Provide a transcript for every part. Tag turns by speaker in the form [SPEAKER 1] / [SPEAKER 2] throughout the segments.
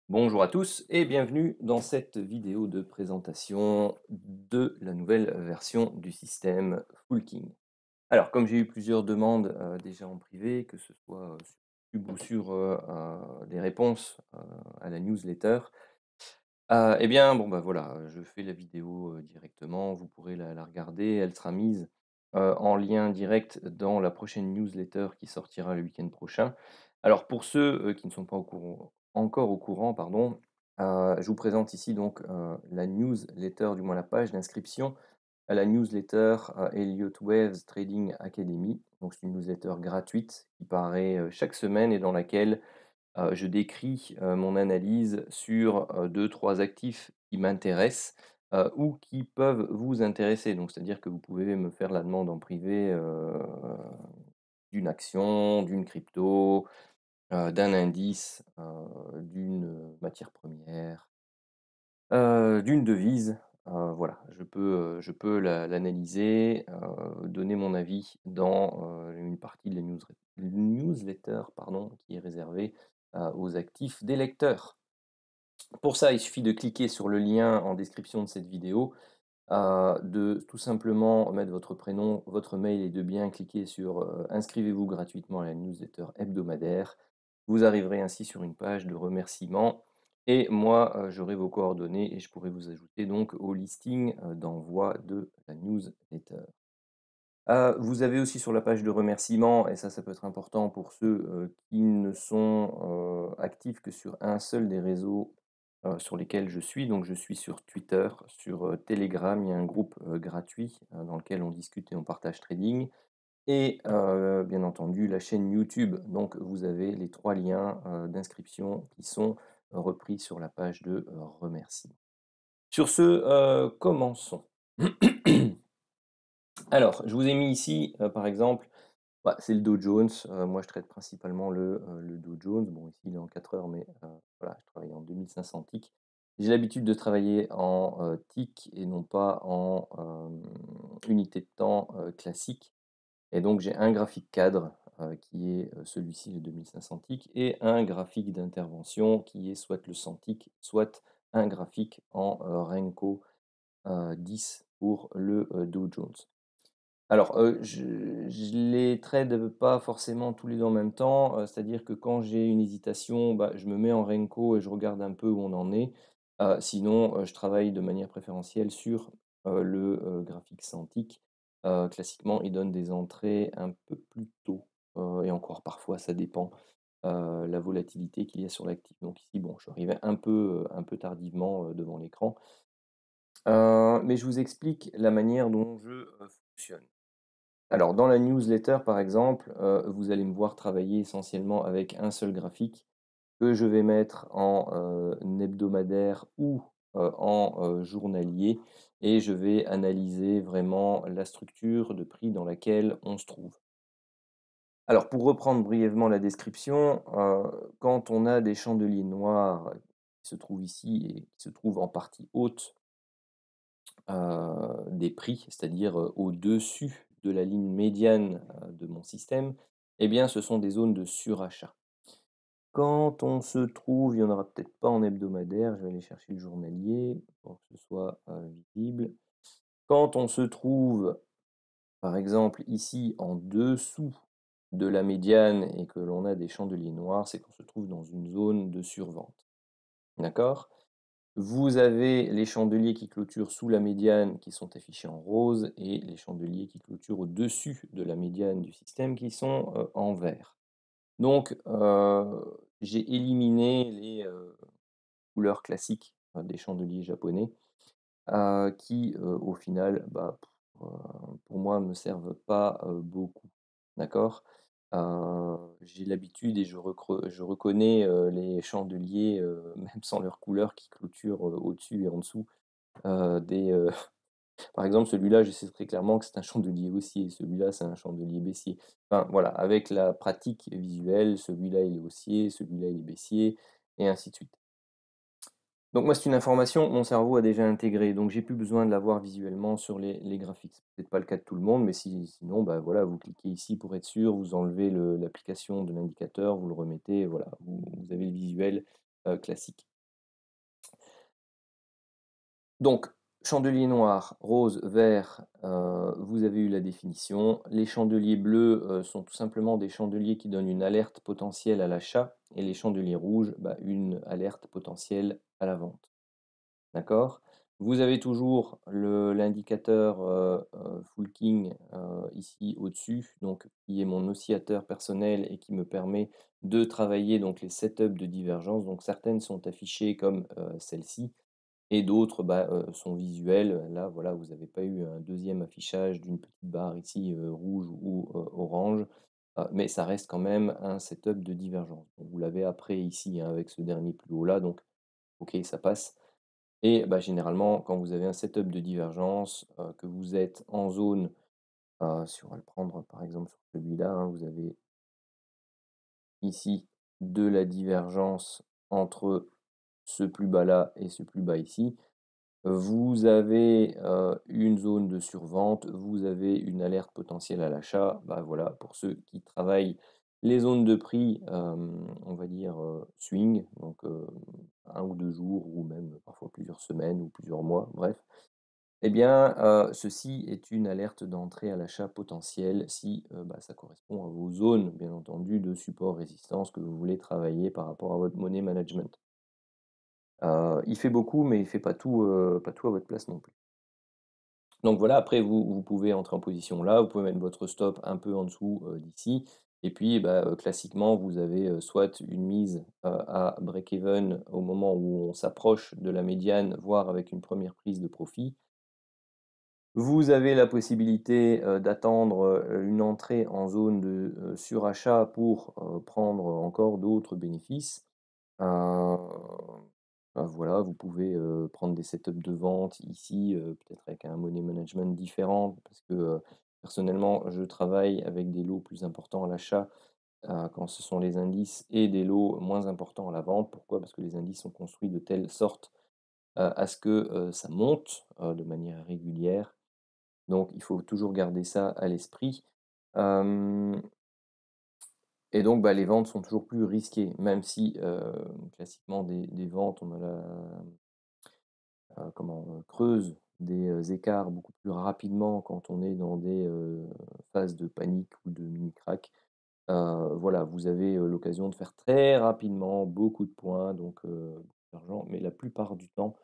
[SPEAKER 1] Bonjour à tous et bienvenue dans cette vidéo de présentation de la nouvelle version du système Fullking. Alors, comme j'ai eu plusieurs demandes déjà en privé, que ce soit sur YouTube ou sur des réponses à la newsletter, eh bien, bon, bah voilà, je fais la vidéo directement, vous pourrez la regarder, elle sera mise en lien direct dans la prochaine newsletter qui sortira le week-end prochain. Alors, pour ceux qui ne sont pas encore au courant, pardon, je vous présente ici donc la newsletter, du moins la page d'inscription à la newsletter Elliott Waves Trading Academy. Donc, c'est une newsletter gratuite qui paraît chaque semaine et dans laquelle je décris mon analyse sur 2-3 actifs qui m'intéressent ou qui peuvent vous intéresser. Donc, c'est-à-dire que vous pouvez me faire la demande en privé d'une action, d'une crypto, d'un indice, d'une matière première, d'une devise. Voilà, je peux l'analyser, donner mon avis dans une partie de la newsletter pardon, qui est réservée aux actifs des lecteurs. Pour ça, il suffit de cliquer sur le lien en description de cette vidéo, de tout simplement mettre votre prénom, votre mail et de bien cliquer sur inscrivez-vous gratuitement à la newsletter hebdomadaire. Vous arriverez ainsi sur une page de remerciements et moi, j'aurai vos coordonnées et je pourrai vous ajouter donc au listing d'envoi de la newsletter. Vous avez aussi sur la page de remerciements, et ça peut être important pour ceux qui ne sont actifs que sur un seul des réseaux sur lesquels je suis. Donc, je suis sur Twitter, sur Telegram, il y a un groupe gratuit dans lequel on discute et on partage trading. Et bien entendu, la chaîne YouTube. Donc, vous avez les trois liens d'inscription qui sont repris sur la page de remerciements. Sur ce, commençons. Alors, je vous ai mis ici, par exemple, bah, c'est le Dow Jones. Moi, je traite principalement le Dow Jones. Bon, ici, il est en 4 heures, mais voilà, je travaille en 2500 ticks. J'ai l'habitude de travailler en ticks et non pas en unité de temps classique. Et donc, j'ai un graphique cadre qui est celui-ci, le 2500 ticks, et un graphique d'intervention qui est soit le 100 ticks, soit un graphique en Renko 10 pour le Dow Jones. Alors, je les trade pas forcément tous les 2 en même temps, c'est-à-dire que quand j'ai une hésitation, bah, je me mets en renko et je regarde un peu où on en est. Sinon, je travaille de manière préférentielle sur, le graphique Cintiq. Classiquement, il donne des entrées un peu plus tôt, et encore parfois ça dépend, la volatilité qu'il y a sur l'actif. Donc ici, bon, je suis arrivé un peu tardivement, devant l'écran. Mais je vous explique la manière dont je fonctionne. Alors, dans la newsletter, par exemple, vous allez me voir travailler essentiellement avec un seul graphique que je vais mettre en hebdomadaire ou en journalier et je vais analyser vraiment la structure de prix dans laquelle on se trouve. Alors, pour reprendre brièvement la description, quand on a des chandeliers noirs qui se trouvent ici et qui se trouvent en partie haute des prix, c'est-à-dire, au-dessus de la ligne médiane, de mon système, eh bien, ce sont des zones de surachat. Quand on se trouve, il y en aura peut-être pas en hebdomadaire, je vais aller chercher le journalier pour que ce soit, visible. Quand on se trouve, par exemple, ici, en dessous de la médiane et que l'on a des chandeliers noirs, c'est qu'on se trouve dans une zone de survente. D'accord? Vous avez les chandeliers qui clôturent sous la médiane qui sont affichés en rose et les chandeliers qui clôturent au-dessus de la médiane du système qui sont en vert. Donc, j'ai éliminé les couleurs classiques des chandeliers japonais qui, au final, bah, pour moi, me servent pas beaucoup. D'accord. J'ai l'habitude et je reconnais les chandeliers, même sans leur couleur, qui clôturent au-dessus et en dessous des. Par exemple, celui-là, je sais très clairement que c'est un chandelier haussier, celui-là, c'est un chandelier baissier. Enfin, voilà, avec la pratique visuelle, celui-là, il est haussier, celui-là, il est baissier, et ainsi de suite. Donc moi, c'est une information que mon cerveau a déjà intégrée, donc j'ai plus besoin de la voir visuellement sur les graphiques. C'est peut-être pas le cas de tout le monde, mais sinon, bah, voilà, vous cliquez ici pour être sûr, vous enlevez l'application de l'indicateur, vous le remettez, voilà, vous avez le visuel classique. Donc, chandelier noir, rose, vert, vous avez eu la définition. Les chandeliers bleus, sont tout simplement des chandeliers qui donnent une alerte potentielle à l'achat et les chandeliers rouges, bah, une alerte potentielle à la vente. D'accord? Vous avez toujours le l'indicateur, Full King, ici au-dessus, donc qui est mon oscillateur personnel et qui me permet de travailler donc les setups de divergence. Donc certaines sont affichées comme, celle-ci et d'autres, bah, sont visuelles. Là, voilà, vous n'avez pas eu un deuxième affichage d'une petite barre ici, rouge ou, orange, mais ça reste quand même un setup de divergence. Donc vous l'avez après ici, hein, avec ce dernier plus haut là, donc OK, ça passe. Et bah, généralement, quand vous avez un setup de divergence, que vous êtes en zone, si on va le prendre par exemple sur celui-là, hein, vous avez ici de la divergence entre ce plus bas là et ce plus bas ici. Vous avez, une zone de survente, vous avez une alerte potentielle à l'achat. Bah, voilà, pour ceux qui travaillent les zones de prix, on va dire, swing, donc 1 ou 2 jours ou même parfois plusieurs semaines ou plusieurs mois, bref. Eh bien, ceci est une alerte d'entrée à l'achat potentiel si, bah, ça correspond à vos zones, bien entendu, de support résistance que vous voulez travailler par rapport à votre money management. Il fait beaucoup, mais il fait pas tout à votre place non plus. Donc voilà, après vous pouvez entrer en position là, vous pouvez mettre votre stop un peu en dessous, d'ici et puis, bah, classiquement, vous avez, soit une mise, à break even au moment où on s'approche de la médiane, voire avec une première prise de profit. Vous avez la possibilité, d'attendre, une entrée en zone de, surachat pour, prendre encore d'autres bénéfices. Heu, bah, voilà, vous pouvez, prendre des setups de vente ici, peut-être avec un money management différent parce que, personnellement, je travaille avec des lots plus importants à l'achat, quand ce sont les indices et des lots moins importants à la vente. Pourquoi? Parce que les indices sont construits de telle sorte, à ce que, ça monte, de manière régulière. Donc il faut toujours garder ça à l'esprit. Hem Et donc, bah, les ventes sont toujours plus risquées, même si, classiquement des ventes, on a creuse des, écarts beaucoup plus rapidement quand on est dans des, phases de panique ou de mini crack. Voilà, vous avez, l'occasion de faire très rapidement beaucoup de points, donc beaucoup d'argent, mais la plupart du temps,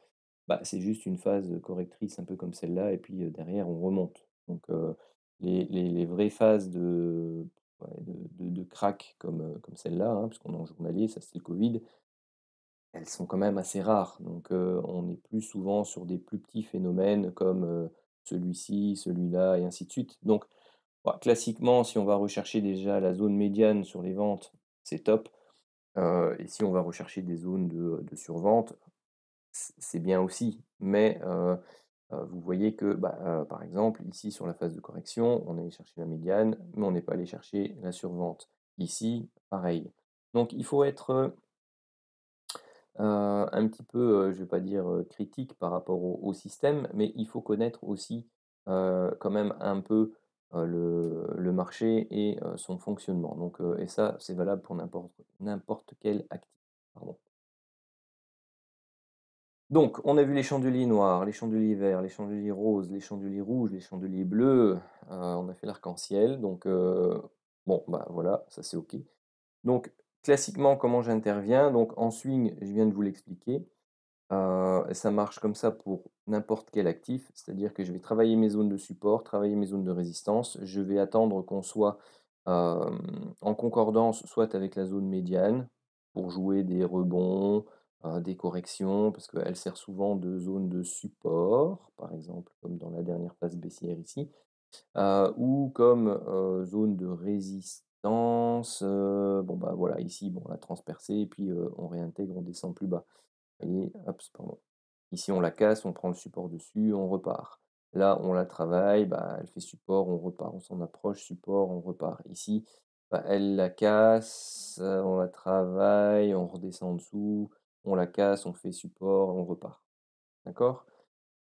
[SPEAKER 1] bah, c'est juste une phase correctrice un peu comme celle-là et puis, derrière on remonte. Donc, les vraies phases de ouais, de crack comme celle-là, hein, puisqu'on est en journalier, ça c'est le Covid, elles sont quand même assez rares. Donc, on est plus souvent sur des plus petits phénomènes comme, celui-ci, celui-là et ainsi de suite. Donc, bah, classiquement, si on va rechercher déjà la zone médiane sur les ventes, c'est top, et si on va rechercher des zones de survente, c'est bien aussi, mais vous voyez que, bah, par exemple, ici sur la phase de correction, on est allé chercher la médiane, mais on n'est pas allé chercher la survente. Ici, pareil. Donc il faut être, un petit peu, je vais pas dire, critique par rapport au système, mais il faut connaître aussi, quand même un peu, le marché et son fonctionnement. Donc et ça, c'est valable pour n'importe quel actif. Pardon. Donc, on a vu les chandeliers noirs, les chandeliers verts, les chandeliers roses, les chandeliers rouges, les chandeliers bleus, on a fait l'arc-en-ciel, donc bon, bah, voilà, ça c'est OK. Donc classiquement, comment j'interviens? Donc en swing, je viens de vous l'expliquer, ça marche comme ça pour n'importe quel actif, c'est-à-dire que je vais travailler mes zones de support, travailler mes zones de résistance, je vais attendre qu'on soit, en concordance soit avec la zone médiane pour jouer des rebonds, des corrections, parce qu'elle sert souvent de zone de support, par exemple, comme dans la dernière phase baissière ici, ou comme, zone de résistance, bon, bah, voilà, ici, bon, on a transpercé et puis, on réintègre, on descend plus bas. Vous voyez? Hop, pardon. Ici, on la casse, on prend le support dessus, on repart. Là, on la travaille, bah, elle fait support, on repart, on s'en approche, support, on repart. Ici, bah, elle la casse, on la travaille, on redescend en dessous, on la casse, on fait support, on repart. D'accord?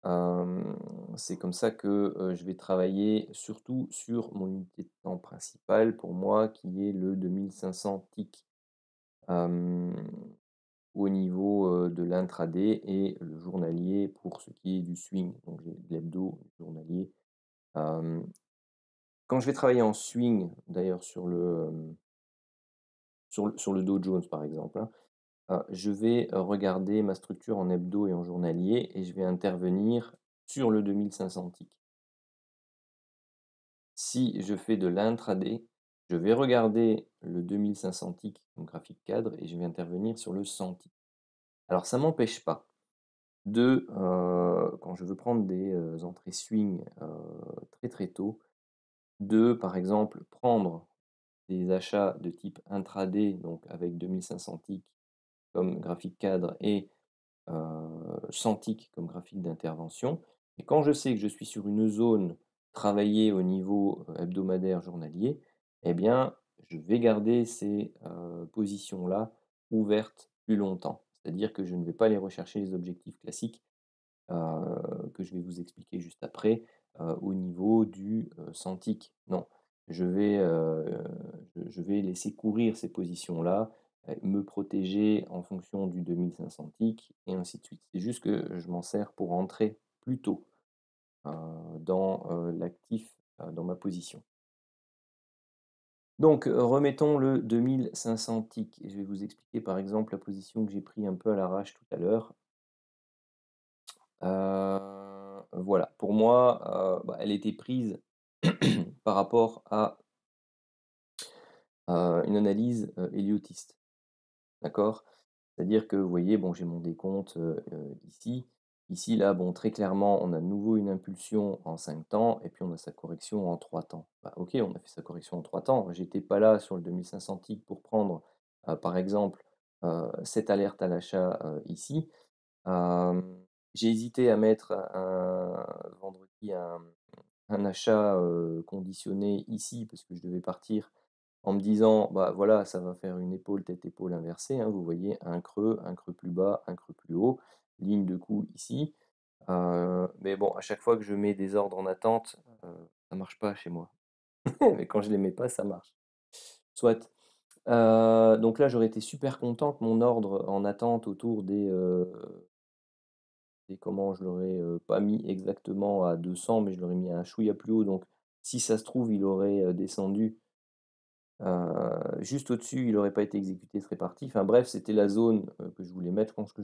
[SPEAKER 1] Hem, c'est comme ça que, je vais travailler surtout sur mon unité de temps principale pour moi qui est le 2500 ticks. Hem au niveau, de l'intraday et le journalier pour ce qui est du swing. Donc j'ai de l'hebdo, du journalier. Hem, Quand je vais travailler en swing, d'ailleurs sur le Dow Jones par exemple, hein, je vais, regarder ma structure en hebdo et en journalier et je vais intervenir sur le 2500 tick. Si je fais de l'intraday, je vais regarder le 2500 tick comme graphique cadre et je vais intervenir sur le 100 tick. Alors ça m'empêche pas de, quand je veux prendre des, entrées swing, très, très tôt, de, par exemple, prendre des achats de type intraday, donc avec 2500 ticks comme graphique cadre et 100 ticks comme graphique d'intervention. Et quand je sais que je suis sur une zone travaillée au niveau, hebdomadaire, journalier, eh bien, je vais garder ces, positions-là ouvertes plus longtemps. C'est-à-dire que je ne vais pas aller rechercher les objectifs classiques, que je vais vous expliquer juste après, au niveau du, 100 ticks. Non, je vais, je vais laisser courir ces positions-là, me protéger en fonction du 2500 ticks et ainsi de suite. C'est juste que je m'en sers pour entrer plus tôt, heu, dans, l'actif, dans ma position. Donc, remettons le 2500 ticks et je vais vous expliquer par exemple la position que j'ai pris un peu à l'arrache tout à l'heure. Voilà, pour moi, bah, elle était prise par rapport à, une analyse, héliotiste, d'accord? C'est-à-dire que vous voyez, bon, j'ai mon décompte, ici. Ici, là, bon, très clairement, on a de nouveau une impulsion en 5 temps et puis on a sa correction en 3 temps. Bah, OK, on a fait sa correction en 3 temps. J'étais pas là sur le 2500 ticks pour prendre, par exemple, cette alerte à l'achat, ici. Hem, j'ai hésité à mettre un vendredi un achat, conditionné ici parce que je devais partir en me disant: «Bah, voilà, ça va faire une épaule, tête-épaule inversée», hein, vous voyez? Un creux plus bas, un creux plus haut, ligne de coup ici. Mais bon, à chaque fois que je mets des ordres en attente, ça marche pas chez moi. Mais quand je les mets pas, ça marche. Soit. Donc là, j'aurais été super content que mon ordre en attente autour des comment je l'aurais, pas mis exactement à 200, mais je l'aurais mis à un chouïa plus haut, donc si ça se trouve, il aurait, descendu, juste au-dessus, il aurait pas été exécuté, serait parti. Enfin bref, c'était la zone, que je voulais mettre. Je pense que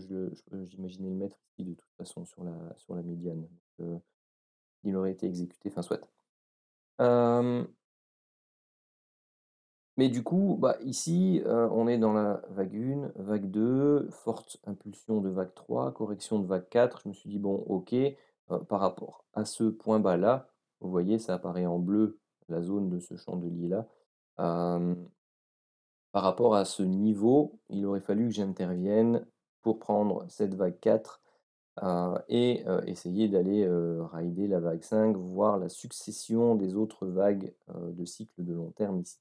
[SPEAKER 1] j'imaginais le mettre ici de toute façon sur la médiane, il aurait été exécuté, enfin soit. Hem Mais du coup, bah, ici, on est dans la vague 1, vague 2, forte impulsion de vague 3, correction de vague 4. Je me suis dit: «Bon, OK, par rapport à ce point bas-là», vous voyez, ça apparaît en bleu, la zone de ce chandelier-là. Hem, Par rapport à ce niveau, il aurait fallu que j'intervienne pour prendre cette vague 4, et essayer d'aller, rider la vague 5, voire la succession des autres vagues, de cycle de long terme ici.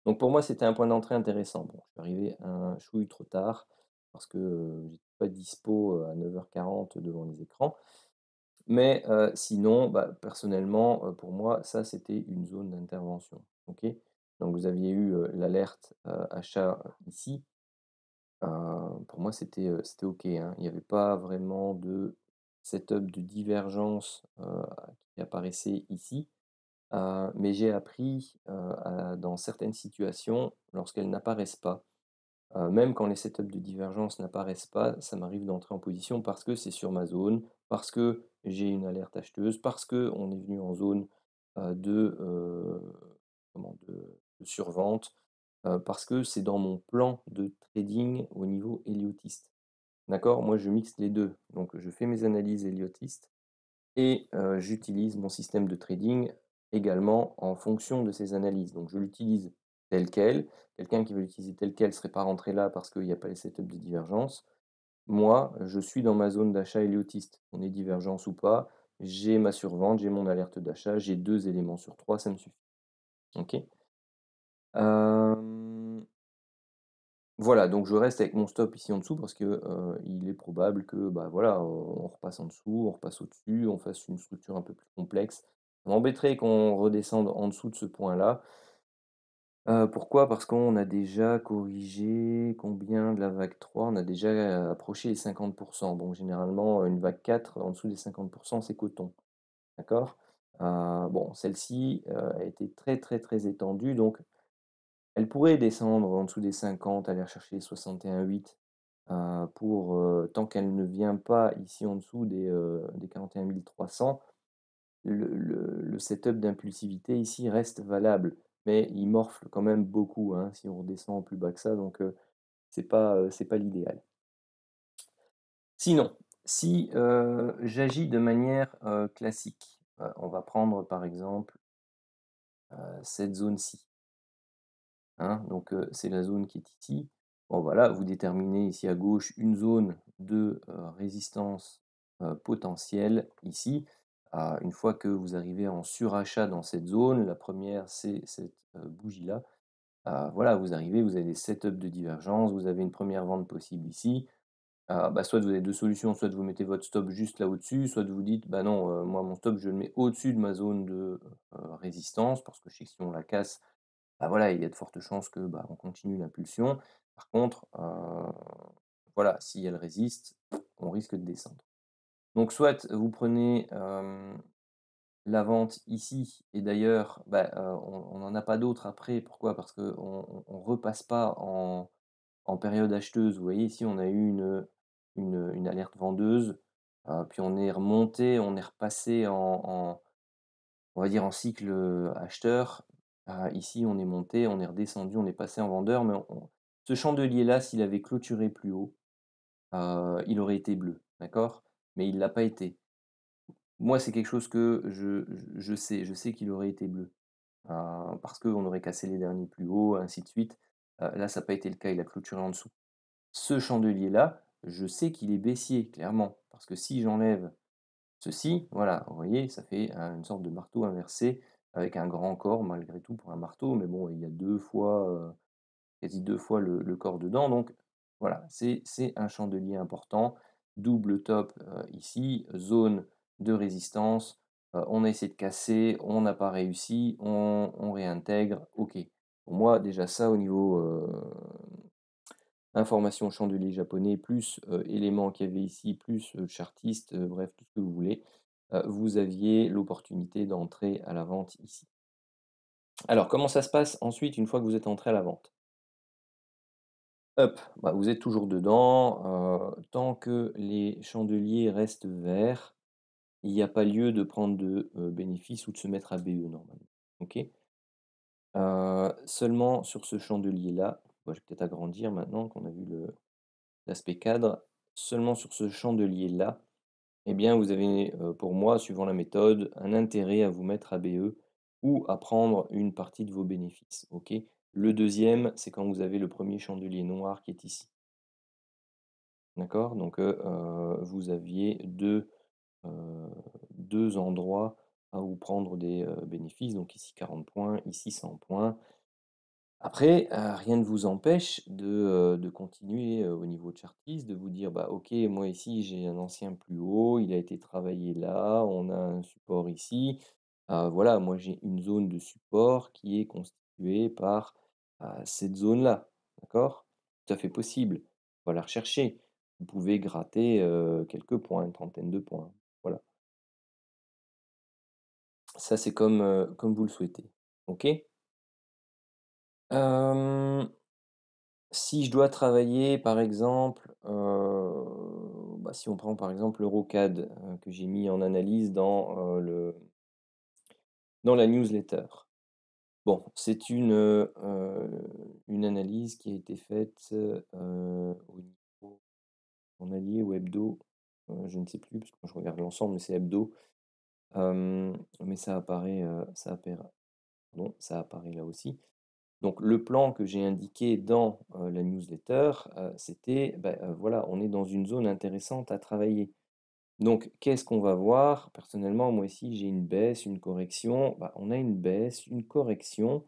[SPEAKER 1] Donc pour moi, c'était un point d'entrée intéressant. Bon, je suis arrivé un chouïa trop tard parce que, j'étais pas dispo, à 9h40 devant les écrans. Mais, sinon, bah, personnellement, pour moi, ça, c'était une zone d'intervention. OK? Donc vous aviez eu, l'alerte, achat, ici. Pour moi, c'était OK, hein. Il n'y avait pas vraiment de setup de divergence, qui apparaissait ici. Mais j'ai appris, dans certaines situations, lorsqu'elles n'apparaissent pas, même quand les setups de divergence n'apparaissent pas, ça m'arrive d'entrer en position parce que c'est sur ma zone, parce que j'ai une alerte acheteuse, parce qu'on est venu en zone, de, de survente, parce que c'est dans mon plan de trading au niveau héliotiste. D'accord? Moi, je mixe les 2. Donc je fais mes analyses héliotistes et j'utilise mon système de trading également en fonction de ces analyses. Donc je l'utilise tel quel. Quelqu'un qui veut l'utiliser tel quel ne serait pas rentré là parce qu'il n'y a pas les setups de divergence. Moi, je suis dans ma zone d'achat héliotiste. On est divergence ou pas, j'ai ma survente, j'ai mon alerte d'achat, j'ai 2 éléments sur 3, ça me suffit. OK? Hem, voilà, donc je reste avec mon stop ici en dessous parce que, il est probable que, bah, voilà, on repasse en dessous, on repasse au-dessus, on fasse une structure un peu plus complexe. Ça m'embêterait qu'on redescende en dessous de ce point-là. Pourquoi? Parce qu'on a déjà corrigé combien de la vague 3? On a déjà, approché les 50. Donc généralement, une vague 4 en dessous des 50, c'est coton, d'accord? Bon, celle-ci, a été très, très, très étendue, donc elle pourrait descendre en dessous des 50, aller rechercher les 61,8, pour, tant qu'elle ne vient pas ici en dessous des 41 300. Le setup d'impulsivité ici reste valable, mais il morfle quand même beaucoup, hein, si on redescend plus bas que ça, donc c'est pas l'idéal. Sinon, si, j'agis de manière, classique, on va prendre par exemple, cette zone-ci, hein, donc c'est la zone qui est ici. Bon voilà, vous déterminez ici à gauche une zone de, résistance, potentielle ici. Une fois que vous arrivez en surachat dans cette zone, la première c'est cette, bougie-là. Voilà, vous arrivez, vous avez des setups de divergence, vous avez une première vente possible ici. Bah, soit vous avez 2 solutions, soit vous mettez votre stop juste là au-dessus, soit vous dites: «Bah non, moi mon stop je le mets au-dessus de ma zone de, résistance», parce que je sais que si on la casse, bah, voilà, il y a de fortes chances que, bah, on continue l'impulsion. Par contre, voilà, si elle résiste, on risque de descendre. Donc soit vous prenez, la vente ici et d'ailleurs, bah, on n'en a pas d'autres après. Pourquoi? Parce qu'on repasse pas en période acheteuse. Vous voyez ici, on a eu une alerte vendeuse, puis on est remonté, on est repassé en on va dire en cycle, acheteur. Ici, on est monté, on est redescendu, on est passé en vendeur, mais on ce chandelier-là, s'il avait clôturé plus haut, il aurait été bleu, d'accord? Mais il l'a pas été. Moi, c'est quelque chose que je sais qu'il aurait été bleu, parce qu'on aurait cassé les derniers plus hauts, ainsi de suite. Là, ça n'a pas été le cas, il a clôturé en dessous. Ce chandelier-là, je sais qu'il est baissier, clairement, parce que si j'enlève ceci, voilà, vous voyez, ça fait une sorte de marteau inversé avec un grand corps malgré tout pour un marteau, mais bon, il y a 2 fois, quasi 2 fois le corps dedans, donc voilà, c'est un chandelier important. Double top, ici, zone de résistance, on a essayé de casser, on n'a pas réussi, on réintègre, OK. Pour moi, déjà ça au niveau, information chandelier japonais, plus, éléments qu'il y avait ici, plus, chartiste, bref, tout ce que vous voulez, vous aviez l'opportunité d'entrer à la vente ici. Alors comment ça se passe ensuite une fois que vous êtes entré à la vente? Hop, bah, vous êtes toujours dedans, tant que les chandeliers restent verts, il n'y a pas lieu de prendre de, bénéfices ou de se mettre à BE normalement, OK? Seulement sur ce chandelier-là, bah, je vais peut-être agrandir maintenant qu'on a vu l'aspect cadre. Seulement sur ce chandelier-là, eh bien, vous avez, pour moi, suivant la méthode, un intérêt à vous mettre à BE ou à prendre une partie de vos bénéfices, OK? Le deuxième, c'est quand vous avez le premier chandelier noir qui est ici, d'accord? Donc, vous aviez 2 endroits à vous prendre des, bénéfices, donc ici 40 points, ici 100 points. Après, rien ne vous empêche de continuer, au niveau de chartiste, de vous dire: «Bah, OK, moi ici j'ai un ancien plus haut, il a été travaillé là, on a un support ici». Voilà, moi j'ai une zone de support qui est constituée par, cette zone-là, d'accord? Tout à fait possible. Faut la rechercher. Vous pouvez gratter, quelques points, une trentaine de points, voilà. Ça, c'est comme, comme vous le souhaitez, OK? Hem Si je dois travailler, par exemple, bah, si on prend, par exemple, l'Eurocad, que j'ai mis en analyse dans la newsletter. Bon, c'est une analyse qui a été faite, au niveau journalier ou hebdo, je ne sais plus parce que moi je regarde l'ensemble, mais c'est hebdo. Mais ça apparaît là aussi. Donc le plan que j'ai indiqué dans, la newsletter, c'était, bah, voilà, on est dans une zone intéressante à travailler. Donc qu'est-ce qu'on va voir? Personnellement, moi ici, j'ai une baisse, une correction. Bah, on a une baisse, une correction.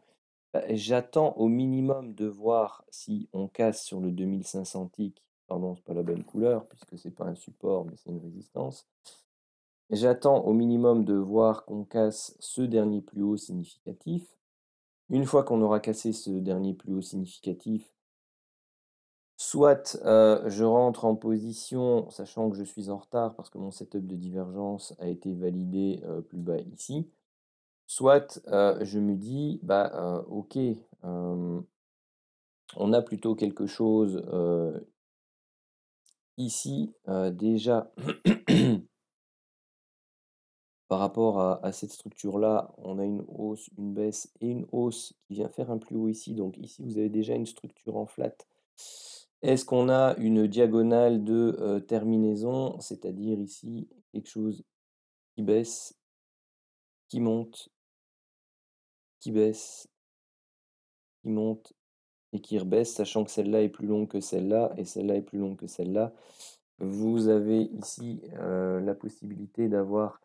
[SPEAKER 1] Bah, j'attends au minimum de voir si on casse sur le 2500 tick. Pardon, c'est pas la bonne couleur puisque c'est pas un support, mais c'est une résistance. J'attends au minimum de voir qu'on casse ce dernier plus haut significatif. Une fois qu'on aura cassé ce dernier plus haut significatif, soit, je rentre en position, sachant que je suis en retard parce que mon setup de divergence a été validé, plus bas ici. Soit, je me dis: «Bah, OK, on a plutôt quelque chose, ici, déjà par rapport à cette structure-là, on a une hausse, une baisse et une hausse qui vient faire un plus haut ici. Donc ici, vous avez déjà une structure en flat. Est-ce qu'on a une diagonale de, terminaison, c'est-à-dire ici quelque chose qui baisse, qui monte, qui baisse, qui monte et qui rebaisse, sachant que celle-là est plus longue que celle-là et celle-là est plus longue que celle-là. Vous avez ici, la possibilité d'avoir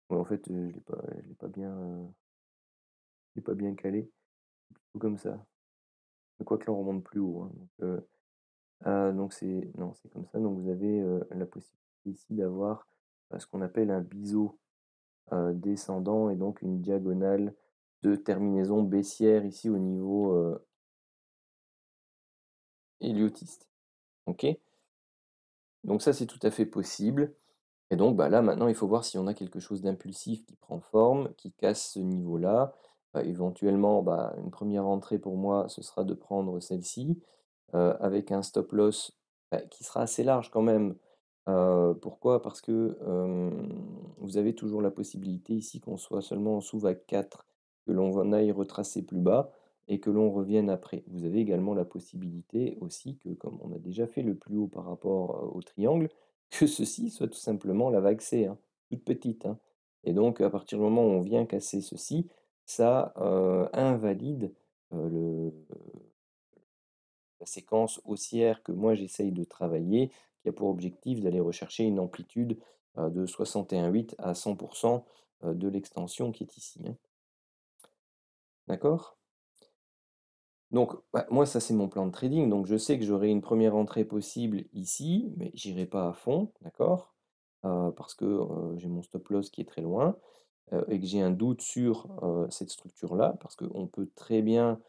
[SPEAKER 1] ouais, en fait, je l'ai pas bien calé, ou comme ça. Quoique là, on remonte plus haut, hein, donc c'est non, c'est comme ça. Donc vous avez, la possibilité ici d'avoir, ce qu'on appelle un biseau, descendant et donc une diagonale de terminaison baissière ici au niveau, héliotiste. OK? Donc ça, c'est tout à fait possible et donc bah, là, maintenant, il faut voir si on a quelque chose d'impulsif qui prend forme, qui casse ce niveau-là. Éventuellement, bah, une première entrée pour moi, ce sera de prendre celle-ci. Avec un stop loss, bah, qui sera assez large quand même. Pourquoi? Parce que, vous avez toujours la possibilité ici qu'on soit seulement en sous vague 4, que l'on aille retracer plus bas et que l'on revienne après. Vous avez également la possibilité aussi que, comme on a déjà fait le plus haut par rapport, au triangle, que ceci soit tout simplement la vague C, hein, toute petite, hein. Et donc à partir du moment où on vient casser ceci, ça, invalide, le la séquence haussière que moi j'essaye de travailler, qui a pour objectif d'aller rechercher une amplitude de 61,8 à 100% de l'extension qui est ici, hein. D'accord? Donc, bah, moi, ça, c'est mon plan de trading. Donc, je sais que j'aurai une première entrée possible ici, mais j'irai pas à fond, d'accord? Parce que j'ai mon stop loss qui est très loin. Et que j'ai un doute sur, cette structure-là, parce qu'on peut très bien,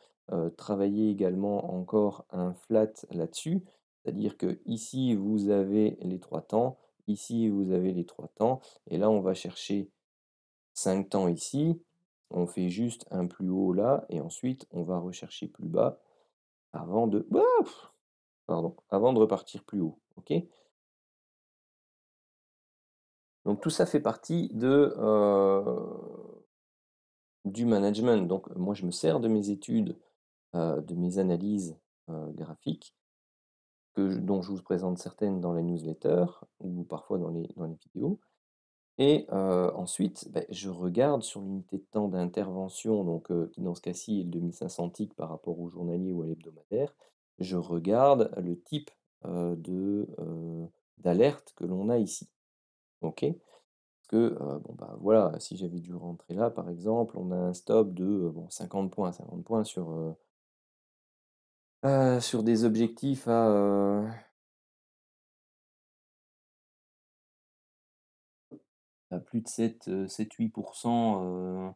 [SPEAKER 1] travailler également encore un flat là-dessus. C'est-à-dire que ici vous avez les 3 temps, ici vous avez les 3 temps et là on va chercher 5 temps ici. On fait juste un plus haut là et ensuite on va rechercher plus bas avant de pardon, avant de repartir plus haut, OK? Donc tout ça fait partie du management. Donc moi je me sers de mes études, de mes analyses, graphiques dont je vous présente certaines dans la newsletter ou parfois dans les vidéos et ensuite, beh, je regarde sur l'unité de temps d'intervention donc qui dans ce cas-ci est le 2500 ticks par rapport au journalier ou à l'hebdomadaire. Je regarde le type, d'alerte que l'on a ici. OK? Parce que, bon, bah, voilà, si j'avais dû rentrer là, par exemple, on a un stop de, bon 50 points sur des objectifs à plus de 7-8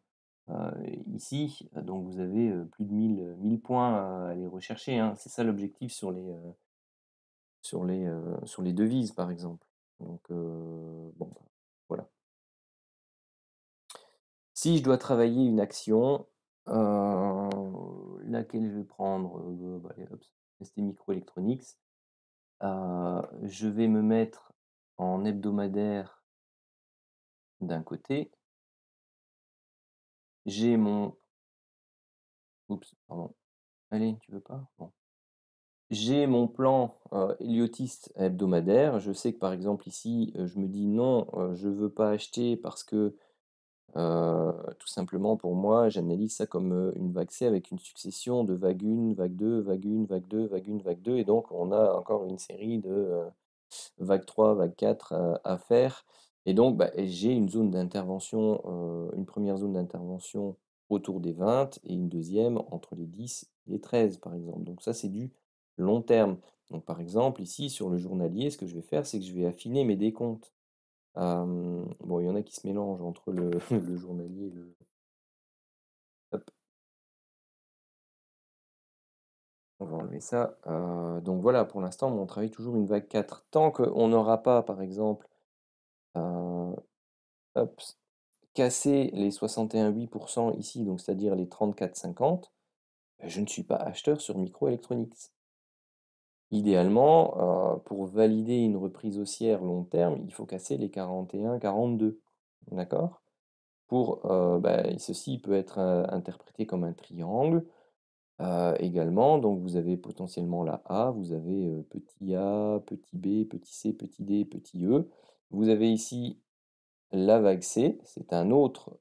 [SPEAKER 1] ici, donc vous avez, plus de 1000 points à aller rechercher, hein. C'est ça l'objectif sur les devises, par exemple. Donc bon, bah, voilà. Si je dois travailler une action, laquelle je vais prendre? Bah, allez hop, ST Microelectronics. Je vais me mettre en hebdomadaire d'un côté. J'ai mon oups, pardon. Allez, tu veux pas? Bon. J'ai mon plan, héliotiste hebdomadaire. Je sais que, par exemple, ici, je me dis: «Non, je veux pas acheter parce que, tout simplement pour moi, j'analyse ça comme, une vague C avec une succession de vague 1, vague 2, vague 1, vague 2, vague 1, vague 2 et donc on a encore une série de, vague 3, vague 4, à faire et donc bah, j'ai une zone d'intervention, une première zone d'intervention autour des 20 et une deuxième entre les 10 et les 13 par exemple. Donc ça, c'est du long terme. Donc par exemple, ici sur le journalier, ce que je vais faire, c'est que je vais affiner mes décomptes. Bon, il y en a qui se mélangent entre le le journalier et le hop. On va enlever ça, donc voilà, pour l'instant, on travaille toujours une vague 4. Tant qu'on n'aura pas, par exemple, heu, hop, cassé les 61,8 ici, donc c'est-à-dire les 34,50, je ne suis pas acheteur sur Microelectronics. Idéalement, pour valider une reprise haussière long terme, il faut casser les 41-42, d'accord? Ceci peut être, interprété comme un triangle, également, donc vous avez potentiellement la A, vous avez, petit a, petit b, petit c, petit d, petit e. Vous avez ici la vague C, c'est un autre,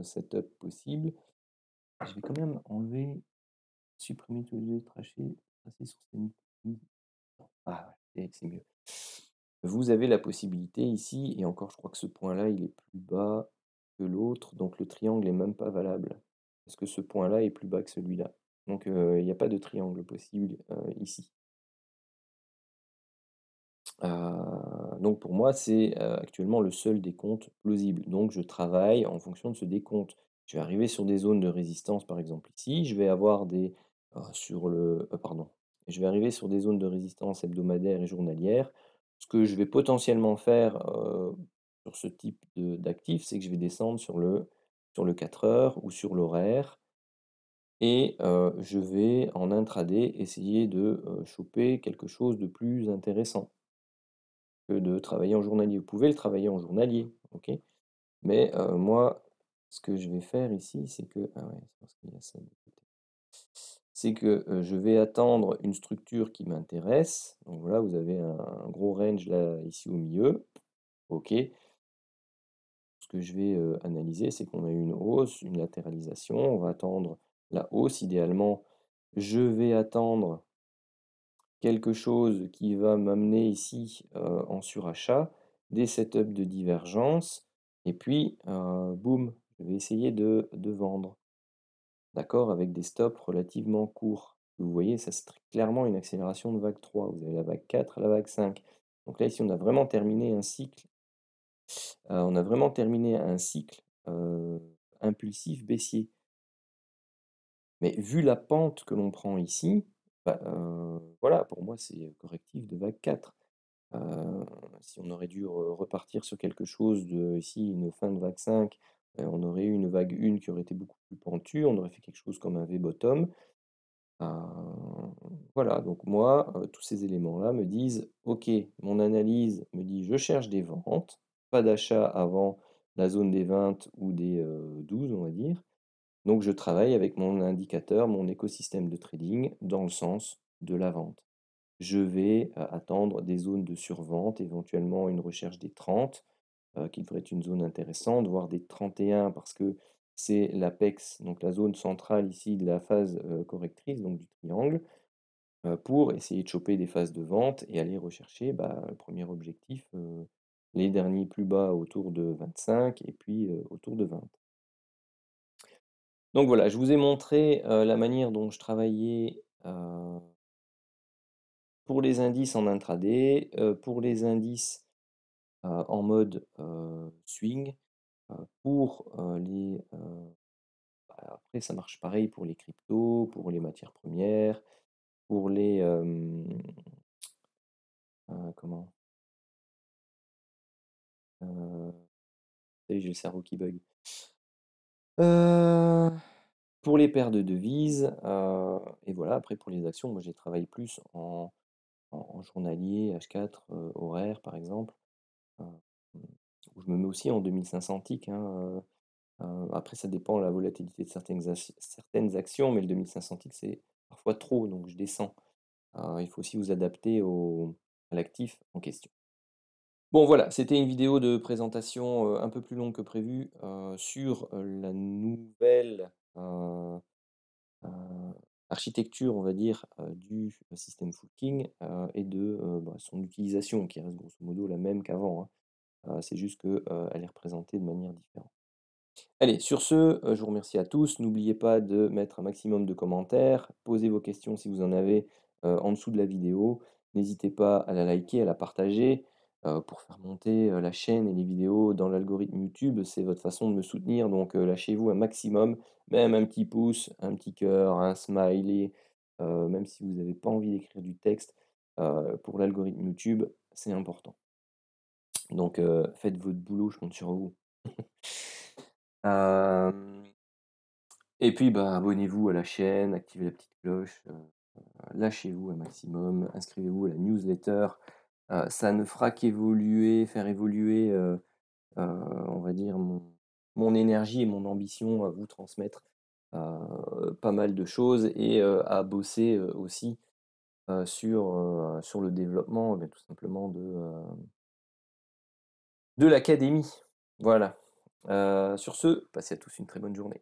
[SPEAKER 1] setup possible. Je vais quand même enlever, supprimer tous les trachés, tracer sur ces ah ouais, et c'est mieux. Vous avez la possibilité ici, et encore je crois que ce point-là, il est plus bas que l'autre, donc le triangle est même pas valable. Parce que ce point-là est plus bas que celui-là. Donc il n'y a pas de triangle possible, ici. Donc pour moi, c'est, actuellement le seul décompte plausible. Donc je travaille en fonction de ce décompte. Je vais arriver sur des zones de résistance, par exemple ici, je vais avoir des, sur le pardon, je vais arriver sur des zones de résistance hebdomadaires et journalières. Ce que je vais potentiellement faire, sur ce type d'actif, c'est que je vais descendre sur le 4 heures ou sur l'horaire, et je vais en intraday essayer de, choper quelque chose de plus intéressant que de travailler en journalier. Vous pouvez le travailler en journalier, OK? Mais, moi, ce que je vais faire ici, c'est que ah ouais, c'est parce qu'il y a ça de côté. C'est que, je vais attendre une structure qui m'intéresse. Donc voilà, vous avez un gros range là, ici au milieu. OK. Ce que je vais, analyser, c'est qu'on a eu une hausse, une latéralisation. On va attendre la hausse idéalement. Je vais attendre quelque chose qui va m'amener ici, en surachat, des setups de divergence, et puis, boum, je vais essayer de vendre, d'accord? Avec des stops relativement courts. Vous voyez, ça c'est clairement une accélération de vague 3. Vous avez la vague 4, la vague 5. Donc là, ici, on a vraiment terminé un cycle, heu, impulsif baissier. Mais vu la pente que l'on prend ici, voilà, pour moi, c'est correctif de vague 4. Heu, Si on aurait dû repartir sur quelque chose de ici, une fin de vague 5, on aurait eu une vague 1 qui aurait été beaucoup plus pentue, on aurait fait quelque chose comme un V-bottom. Heu, voilà, donc moi, tous ces éléments-là me disent: «OK, mon analyse me dit: "Je cherche des ventes, pas d'achat avant la zone des 20 ou des, 12", on va dire. Donc je travaille avec mon indicateur, mon écosystème de trading dans le sens de la vente. Je vais, attendre des zones de survente, éventuellement une recherche des 30, qui devrait être une zone intéressante, voire des 31 parce que c'est l'apex, donc la zone centrale ici de la phase, correctrice, donc du triangle, pour essayer de choper des phases de vente et aller rechercher, le 1er objectif, les derniers plus bas autour de 25 et puis, autour de 20. Donc voilà, je vous ai montré, la manière dont je travaillais, pour les indices en intraday, pour les indices, en mode, swing, pour, après ça marche pareil pour les cryptos, pour les matières premières, pour les, comment? Heu, ça y est, j'ai le cerveau qui bug. Heu, pour les paires de devises, et voilà, après pour les actions, moi j'ai travaillé plus en journalier, H4, horaire par exemple, heu, où je me mets aussi en 2500 ticks, hein. Après ça dépend la volatilité de certaines actions, mais le 2500 ticks, c'est parfois trop, donc je descends. Il faut aussi vous adapter à l'actif en question. Bon voilà, c'était une vidéo de présentation, un peu plus longue que prévu, sur, la nouvelle, heu, architecture, on va dire, du système Footing, et de, son utilisation qui reste grosso modo la même qu'avant, hein. C'est juste que, elle est représentée de manière différente. Allez, sur ce, je vous remercie à tous. N'oubliez pas de mettre un maximum de commentaires, posez vos questions si vous en avez, en dessous de la vidéo. N'hésitez pas à la liker, à la partager, pour faire monter, la chaîne et les vidéos dans l'algorithme YouTube. C'est votre façon de me soutenir, donc lâchez-vous un maximum, même un petit pouce, un petit cœur, un smiley, même si vous n'avez pas envie d'écrire du texte, pour l'algorithme YouTube, c'est important. Donc faites votre boulot, je compte sur vous. Hem Et puis, bah, abonnez-vous à la chaîne, activez la petite cloche, lâchez-vous un maximum, inscrivez-vous à la newsletter. Ça ne fera qu'évoluer, faire évoluer, on va dire mon énergie et mon ambition à vous transmettre, pas mal de choses et à bosser, aussi, sur le développement, tout simplement de l'académie. Voilà. Sur ce, passez à tous une très bonne journée.